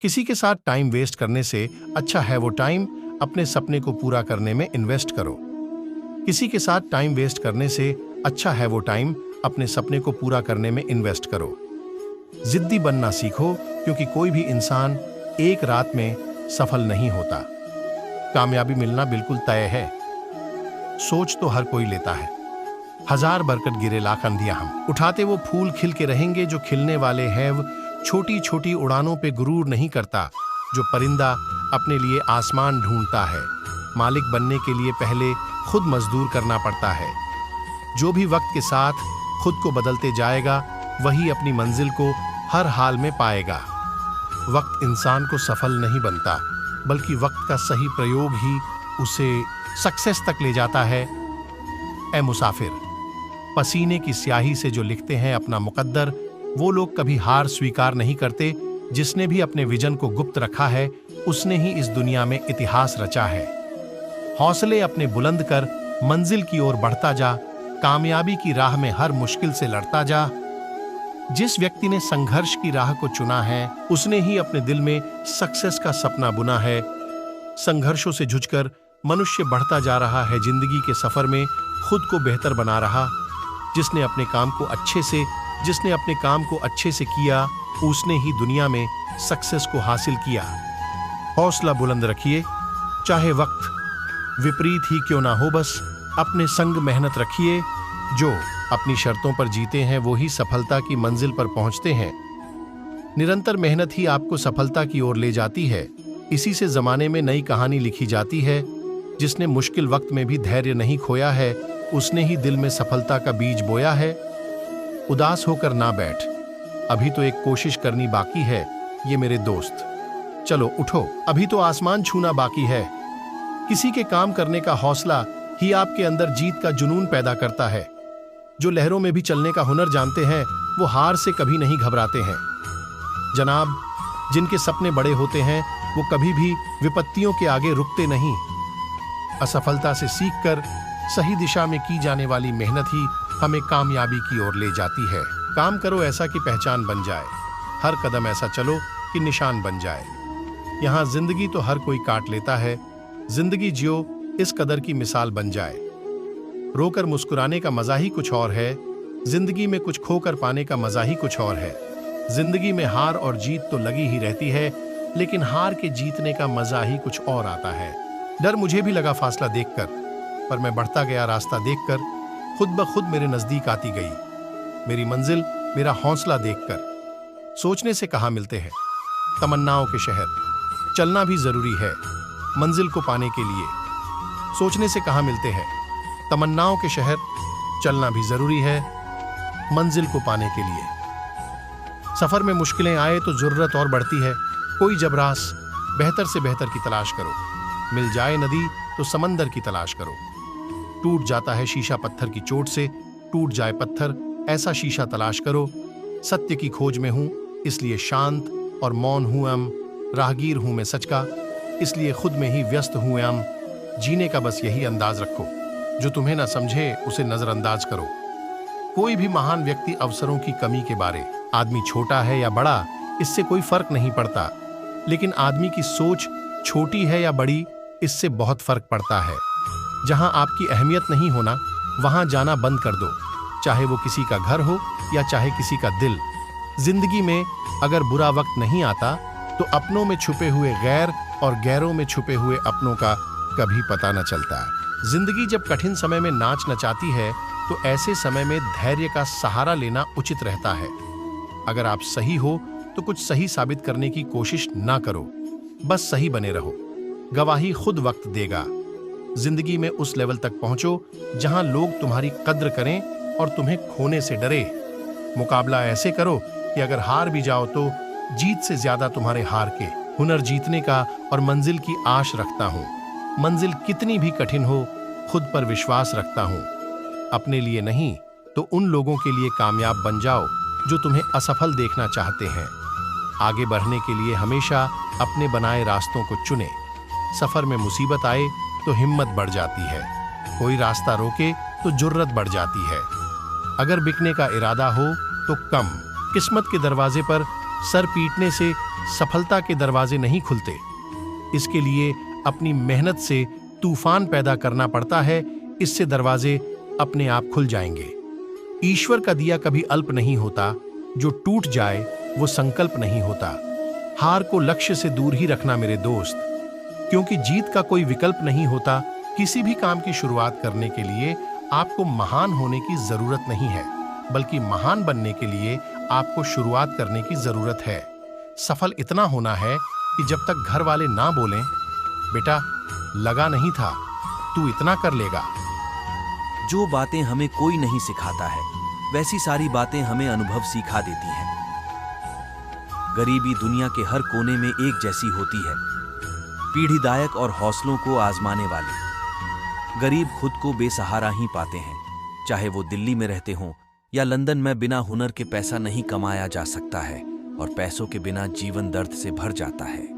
किसी के साथ टाइम वेस्ट करने से अच्छा है वो टाइम अपने सपने को पूरा करने में इन्वेस्ट करो। किसी के साथ टाइम वेस्ट करने से अच्छा है वो टाइम अपने सपने को पूरा करने में इन्वेस्ट करो। जिद्दी बनना सीखो, क्योंकि कोई भी इंसान एक रात में सफल नहीं होता। कामयाबी मिलना बिल्कुल तय है। सोच तो हर कोई लेता है। हजार बरकत गिरे लाख अंधिया हम उठाते वो फूल खिल के रहेंगे जो खिलने वाले हैं। छोटी छोटी उड़ानों पे गुरूर नहीं करता जो परिंदा अपने लिए आसमान ढूंढता है। मालिक बनने के लिए पहले खुद मजदूर करना पड़ता है। जो भी वक्त के साथ खुद को बदलते जाएगा वही अपनी मंजिल को हर हाल में पाएगा। वक्त इंसान को सफल नहीं बनता, बल्कि वक्त का सही प्रयोग ही उसे सक्सेस तक ले जाता है। ए मुसाफिर, पसीने की स्याही से जो लिखते हैं अपना मुकद्दर, वो लोग कभी हार स्वीकार नहीं करते। जिसने भी अपने विजन को गुप्त रखा है उसने ही इस दुनिया में इतिहास रचा है। हौसले अपने बुलंद कर मंजिल की ओर बढ़ता जा। कामयाबी की राह में हर मुश्किल से लड़ता जा। जिस व्यक्ति ने संघर्ष की राह को चुना है उसने ही अपने दिल में सक्सेस का सपना बुना है। संघर्षों से जूझकर मनुष्य बढ़ता जा रहा है। जिंदगी के सफर में खुद को बेहतर बना रहा। जिसने अपने काम को अच्छे से किया उसने ही दुनिया में सक्सेस को हासिल किया। हौसला बुलंद रखिए, चाहे वक्त विपरीत ही क्यों ना हो। बस अपने संग मेहनत रखिए। जो अपनी शर्तों पर जीते हैं वो ही सफलता की मंजिल पर पहुंचते हैं। निरंतर मेहनत ही आपको सफलता की ओर ले जाती है। इसी से जमाने में नई कहानी लिखी जाती है। जिसने मुश्किल वक्त में भी धैर्य नहीं खोया है उसने ही दिल में सफलता का बीज बोया है। उदास होकर ना बैठ, अभी तो एक कोशिश करनी बाकी है ये मेरे दोस्त। चलो उठो, अभी तो आसमान छूना बाकी है। किसी के काम करने का हौसला ही आपके अंदर जीत का जुनून पैदा करता है। जो लहरों में भी चलने का हुनर जानते हैं वो हार से कभी नहीं घबराते हैं। जनाब, जिनके सपने बड़े होते हैं वो कभी भी विपत्तियों के आगे रुकते नहीं। असफलता से सीखकर सही दिशा में की जाने वाली मेहनत ही हमें कामयाबी की ओर ले जाती है। काम करो ऐसा कि पहचान बन जाए। हर कदम ऐसा चलो कि निशान बन जाए। यहाँ जिंदगी तो हर कोई काट लेता है। जिंदगी जियो इस कदर की मिसाल बन जाए। रोकर मुस्कुराने का मजा ही कुछ और है। जिंदगी में कुछ खोकर पाने का मजा ही कुछ और है। जिंदगी में हार और जीत तो लगी ही रहती है, लेकिन हार के जीतने का मजा ही कुछ और आता है। डर मुझे भी लगा फासला देखकर, पर मैं बढ़ता गया रास्ता देखकर। खुद ब खुद मेरे नजदीक आती गई मेरी मंजिल, मेरा हौसला देखकर। सोचने से कहाँ मिलते हैं तमन्नाओं के शहर, चलना भी जरूरी है मंजिल को पाने के लिए। सोचने से कहाँ मिलते हैं तमन्नाओं के शहर, चलना भी जरूरी है मंजिल को पाने के लिए। सफर में मुश्किलें आए तो जरूरत और बढ़ती है। कोई जबरास बेहतर से बेहतर की तलाश करो। मिल जाए नदी तो समंदर की तलाश करो। टूट जाता है शीशा पत्थर की चोट से, टूट जाए पत्थर ऐसा शीशा तलाश करो। सत्य की खोज में हूं इसलिए शांत और मौन हूं राहगीर हूं मैं सच का, इसलिए खुद में ही व्यस्त हूं जीने का बस यही अंदाज रखो। जो तुम्हें ना समझे उसे नजरअंदाज करो। कोई भी महान व्यक्ति अवसरों की कमी के बारे, आदमी छोटा है या बड़ा इससे कोई फर्क नहीं पड़ता, लेकिन आदमी की सोच छोटी है या बड़ी इससे बहुत फर्क पड़ता है। जहां आपकी अहमियत नहीं होना वहां जाना बंद कर दो, चाहे वो किसी का घर हो या चाहे किसी का दिल। जिंदगी में अगर बुरा वक्त नहीं आता तो अपनों में छुपे हुए गैर और गैरों में छुपे हुए अपनों का कभी पता न चलता। जिंदगी जब कठिन समय में नाच नचाती है तो ऐसे समय में धैर्य का सहारा लेना उचित रहता है। अगर आप सही हो तो कुछ सही साबित करने की कोशिश ना करो, बस सही बने रहो। गवाही खुद वक्त देगा। जिंदगी में उस लेवल तक पहुंचो जहां लोग तुम्हारी कद्र करें और तुम्हें खोने से डरे। मुकाबला ऐसे करो कि अगर हार भी जाओ तो जीत से ज्यादा तुम्हारे हार के हुनर जीतने का और मंजिल की आश रखता हूं। मंजिल कितनी भी कठिन हो खुद पर विश्वास रखता हूं। अपने लिए नहीं तो उन लोगों के लिए कामयाब बन जाओ जो तुम्हें असफल देखना चाहते हैं। आगे बढ़ने के लिए हमेशा अपने बनाए रास्तों को चुने। सफर में मुसीबत आए तो हिम्मत बढ़ जाती है। कोई रास्ता रोके तो जुर्रत बढ़ जाती है। अगर बिकने का इरादा हो तो कम। किस्मत के दरवाजे पर सर पीटने से सफलता के दरवाजे नहीं खुलते। इसके लिए अपनी मेहनत से तूफान पैदा करना पड़ता है, इससे दरवाजे अपने आप खुल जाएंगे। ईश्वर का दिया कभी अल्प नहीं होता, जो टूट जाए वो संकल्प नहीं होता। हार को लक्ष्य से दूर ही रखना मेरे दोस्त, क्योंकि जीत का कोई विकल्प नहीं होता। किसी भी काम की शुरुआत करने के लिए आपको महान होने की जरूरत नहीं है, बल्कि महान बनने के लिए आपको शुरुआत करने की जरूरत है। सफल इतना होना है कि जब तक घर वाले ना बोलें, बेटा लगा नहीं था, तू इतना कर लेगा। जो बातें हमें कोई नहीं सिखाता है, वैसी सारी बातें हमें अनुभव सिखा देती हैं। गरीबी दुनिया के हर कोने में एक जैसी होती है, पीढ़ीदायक और हौसलों को आजमाने वाली। गरीब खुद को बेसहारा ही पाते हैं, चाहे वो दिल्ली में रहते हों या लंदन में। बिना हुनर के पैसा नहीं कमाया जा सकता है, और पैसों के बिना जीवन दर्द से भर जाता है।